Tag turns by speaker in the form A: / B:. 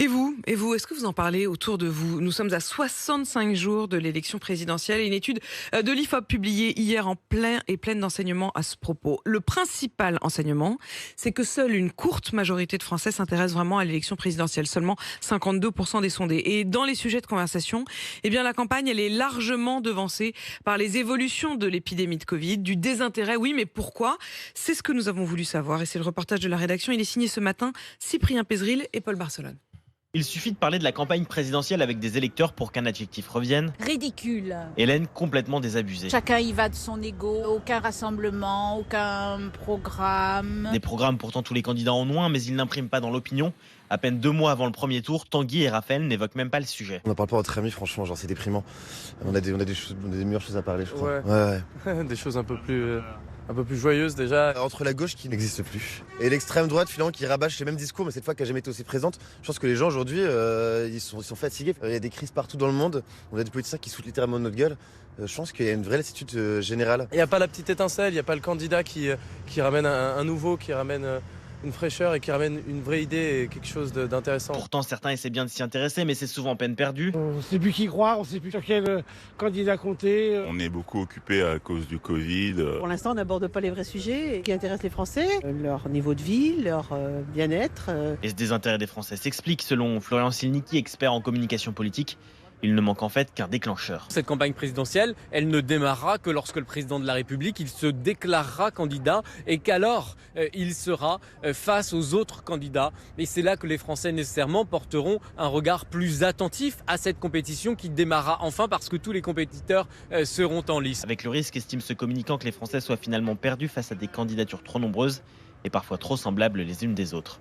A: Et vous, est-ce que vous en parlez autour de vous? Nous sommes à 65 jours de l'élection présidentielle et une étude de l'IFOP publiée hier en pleine d'enseignements à ce propos. Le principal enseignement, c'est que seule une courte majorité de Français s'intéressent vraiment à l'élection présidentielle, seulement 52% des sondés. Et dans les sujets de conversation, eh bien la campagne, elle est largement devancée par les évolutions de l'épidémie de Covid, du désintérêt. Oui, mais pourquoi? C'est ce que nous avons voulu savoir et c'est le reportage de la rédaction. Il est signé ce matin Cyprien Pézeril et Paul Barcelone.
B: Il suffit de parler de la campagne présidentielle avec des électeurs pour qu'un adjectif revienne.
C: Ridicule.
B: Hélène, complètement désabusée.
C: Chacun y va de son ego, aucun rassemblement, aucun programme.
B: Des programmes, pourtant tous les candidats en ont un, mais ils n'impriment pas dans l'opinion. À peine 2 mois avant le premier tour, Tanguy et Raphaël n'évoquent même pas le sujet.
D: On n'en parle pas entre amis, franchement, genre c'est déprimant. On a des meilleures choses à parler, je crois.
E: Ouais. Des choses un peu plus joyeuses déjà.
D: Entre la gauche qui n'existe plus et l'extrême droite finalement qui rabâche les mêmes discours, mais cette fois qui n'a jamais été aussi présente, je pense que les gens aujourd'hui ils sont fatigués. Il y a des crises partout dans le monde, on a des politiciens qui se foutent littéralement de notre gueule. Je pense qu'il y a une vraie lassitude générale.
E: Il n'y a pas la petite étincelle, il n'y a pas le candidat qui ramène un nouveau, qui ramène une fraîcheur et qui ramène une vraie idée et quelque chose d'intéressant.
B: Pourtant, certains essaient bien de s'y intéresser, mais c'est souvent peine perdue.
F: On ne sait plus qui croire, on ne sait plus sur quel candidat compter.
G: On est beaucoup occupé à cause du Covid.
H: Pour l'instant, on n'aborde pas les vrais sujets qui intéressent les Français, leur niveau de vie, leur bien-être.
B: Et ce désintérêt des Français s'explique selon Florian Silnicki, expert en communication politique. Il ne manque en fait qu'un déclencheur.
I: Cette campagne présidentielle, elle ne démarrera que lorsque le président de la République, il se déclarera candidat et qu'alors il sera face aux autres candidats. Et c'est là que les Français nécessairement porteront un regard plus attentif à cette compétition qui démarrera enfin parce que tous les compétiteurs seront en lice.
B: Avec le risque, estime ce communicant, que les Français soient finalement perdus face à des candidatures trop nombreuses et parfois trop semblables les unes des autres.